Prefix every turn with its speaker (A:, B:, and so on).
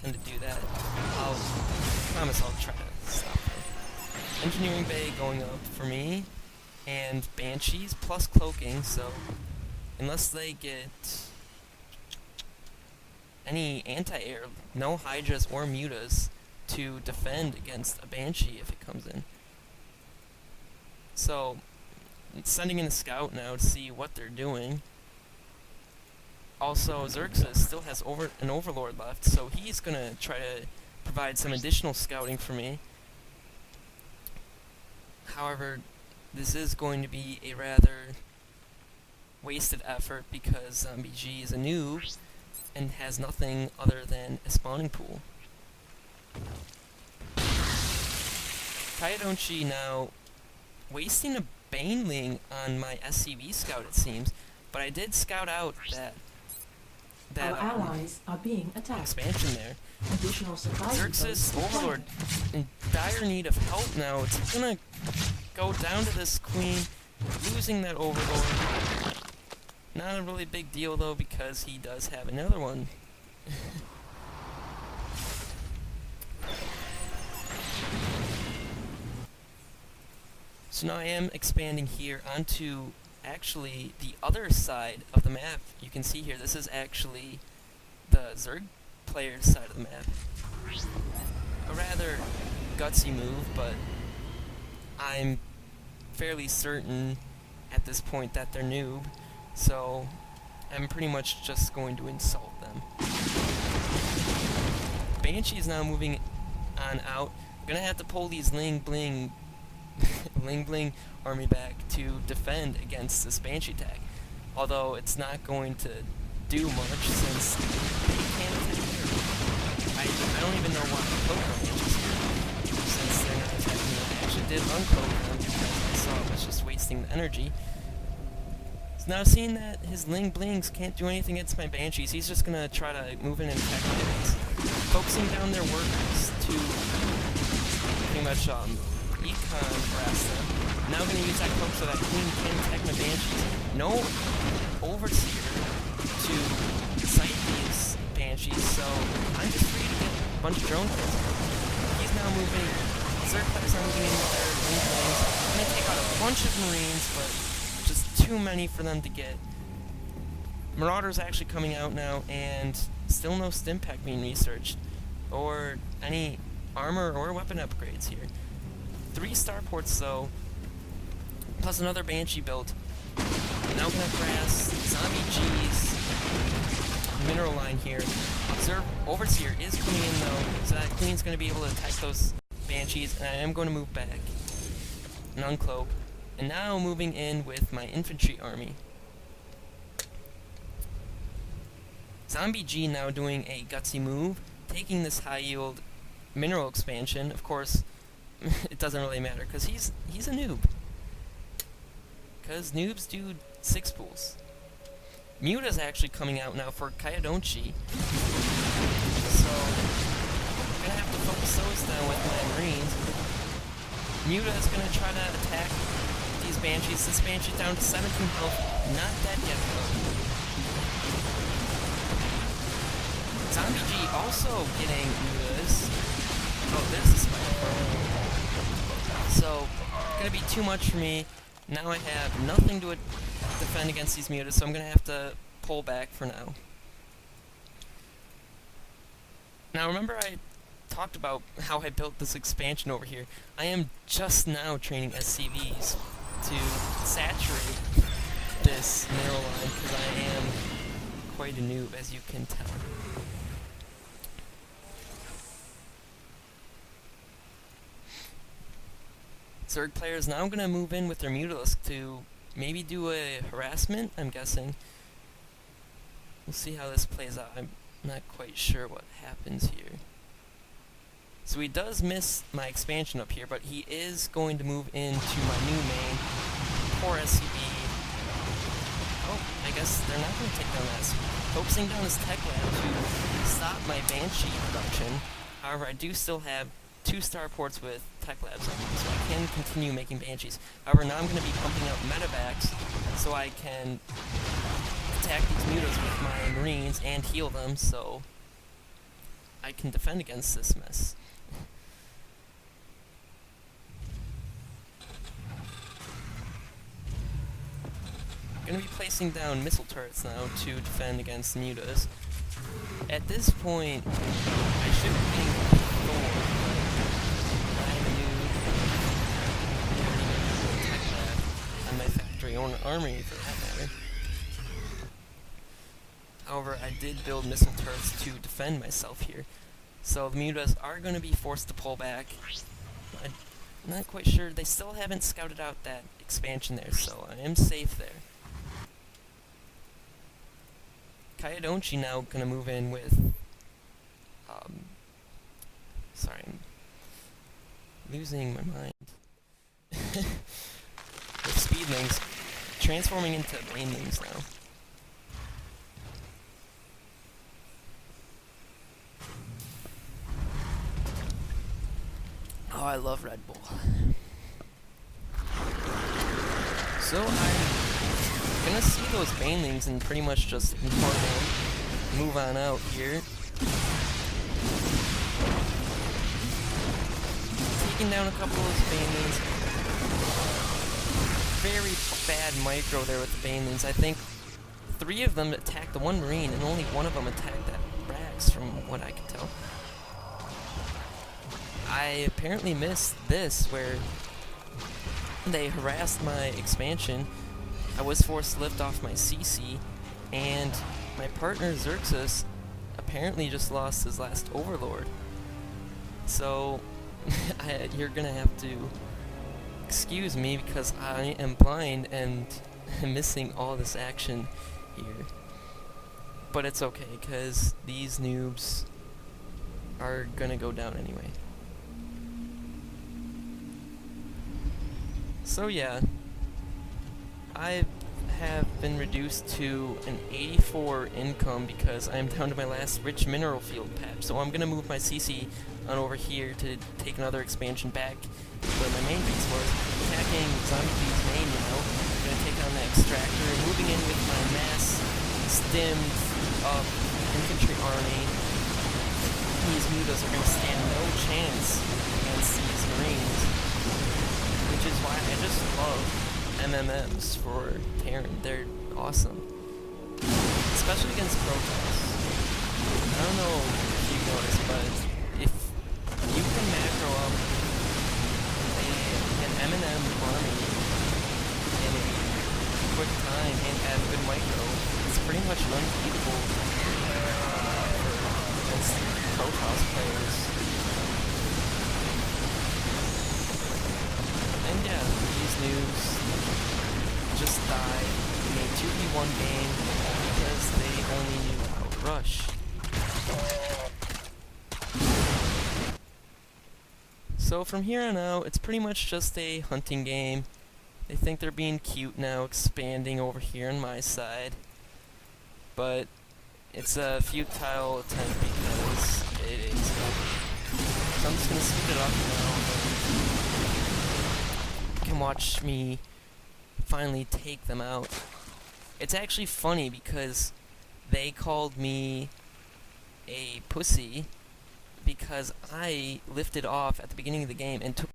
A: tend to do that. I'll promise I'll try to stop her. Engineering Bay going up for me, and Banshees plus cloaking, so unless they get any anti-air, no Hydras or Mutas to defend against a Banshee if it comes in. So, sending in a scout now to see what they're doing. Also, Xerxes still has an Overlord left, so he's gonna try to provide some additional scouting for me. However, this is going to be a rather wasted effort because Zombie G is a noob and has nothing other than a spawning pool. Kayadonchi now wasting a Baneling on my SCV scout, it seems, but I did scout out that
B: Our allies are being attacked.
A: expansion there.
B: Additional supplies.
A: Xerxes Overlord in dire need of help now. It's gonna go down to this queen, losing that Overlord. Not a really big deal though, because he does have another one. So now I am expanding here onto actually the other side of the map. You can see here, this is actually the Zerg player's side of the map. A rather gutsy move, but I'm fairly certain at this point that they're noob, so I'm pretty much just going to insult them. Banshee is now moving on out. I'm gonna have to pull these Ling Bling army back to defend against this Banshee attack. Although it's not going to do much since they can't attack here. I don't even know why I cloak them here, since they're not attacking them. I actually did uncloak them because I saw it was just wasting the energy. So now seeing that his Ling Blings can't do anything against my Banshees, he's just gonna try to move in and attack my enemies. Focusing down their workers to pretty much econ harass them. Now gonna use that cloak so that queen can attack my Banshees. No Overseer to sight these Banshees, so I'm just free to get a bunch of drone kills. He's now moving. Zerg players are moving in with their Ling Blings. I'm gonna take out a bunch of Marines, but just too many for them to get. Marauder's actually coming out now, and still no Stimpack being researched, or any armor or weapon upgrades here. 3 starports though, plus another Banshee build. Now gonna harass Zombie G's mineral line here. Observe Overseer is coming in though, so that Queen's gonna be able to attack those Banshees, and I am going to move back and uncloak. And now moving in with my infantry army. Zombie G now doing a gutsy move, taking this high yield mineral expansion. Of course, it doesn't really matter because he's a noob. Because noobs do 6 pools. Muta's actually coming out now for Kayadonchi. So I'm gonna have to focus those down with my Marines. Muta is gonna try to attack these Banshees. This Banshee down to 17 health. Not dead yet though. Zombie G also getting Mutas. Oh, there's a spider. So, gonna be too much for me. Now I have nothing to defend against these Mutas, so I'm gonna have to pull back for now. Now remember I talked about how I built this expansion over here. I am just now training SCVs to saturate this mineral line because I am quite a noob, as you can tell. Zerg players now going to move in with their Mutalisk to maybe do a harassment, I'm guessing. We'll see how this plays out. I'm not quite sure what happens here. So he does miss my expansion up here, but he is going to move into my new main. Poor SCV. Oh, I guess they're not going to take down that SCV. Focusing down his tech lab to stop my Banshee production. However, I do still have 2 starports with tech labs on them, so I can continue making Banshees. However, now I'm going to be pumping out medevacs so I can attack these mutas with my Marines and heal them, so I I can defend against this mess. I'm gonna be placing down missile turrets now to defend against mutas. At this point, I should be getting Thor, but I knew attack that on my factory own armory for that matter. However, I did build missile turrets to defend myself here. So the mutas are going to be forced to pull back. I'm not quite sure. They still haven't scouted out that expansion there, so I am safe there. Kayadonchi now going to move in with... sorry, I'm losing my mind. With speedlings, transforming into banelings now. Oh, I love Red Bull. So I'm gonna see those banelings and pretty much just ignore them. Move on out here. Taking down a couple of those banelings. Very bad micro there with the banelings. I think 3 of them attacked the one marine and only 1 of them attacked that Brax from what I could tell. I apparently missed this, where they harassed my expansion. I was forced to lift off my CC, and my partner Xerxes apparently just lost his last overlord. So, you're gonna have to excuse me because I am blind and missing all this action here. But it's okay, because these noobs are gonna go down anyway. So yeah, I have been reduced to an 84 income because I'm down to my last rich mineral field patch. So I'm gonna move my CC on over here to take another expansion back where my main base was. Attacking Zombie's main now. I'm gonna take on the extractor and moving in with my mass stemmed up infantry army. These mutas are gonna stand no chance against these marines. Which is why I just love MMMs for Terran. They're awesome. Especially against Protoss. I don't know if you noticed, but if you can macro up an M&M army in a quick time and have good micro, it's pretty much unbeatable against Protoss players. And yeah, these noobs just died in a 2v1 game because they only knew how to rush. So from here on out, it's pretty much just a hunting game. They think they're being cute now, expanding over here on my side. But it's a futile attempt because it is. So I'm just gonna speed it up now. Can watch me finally take them out. It's actually funny because they called me a pussy because I lifted off at the beginning of the game and took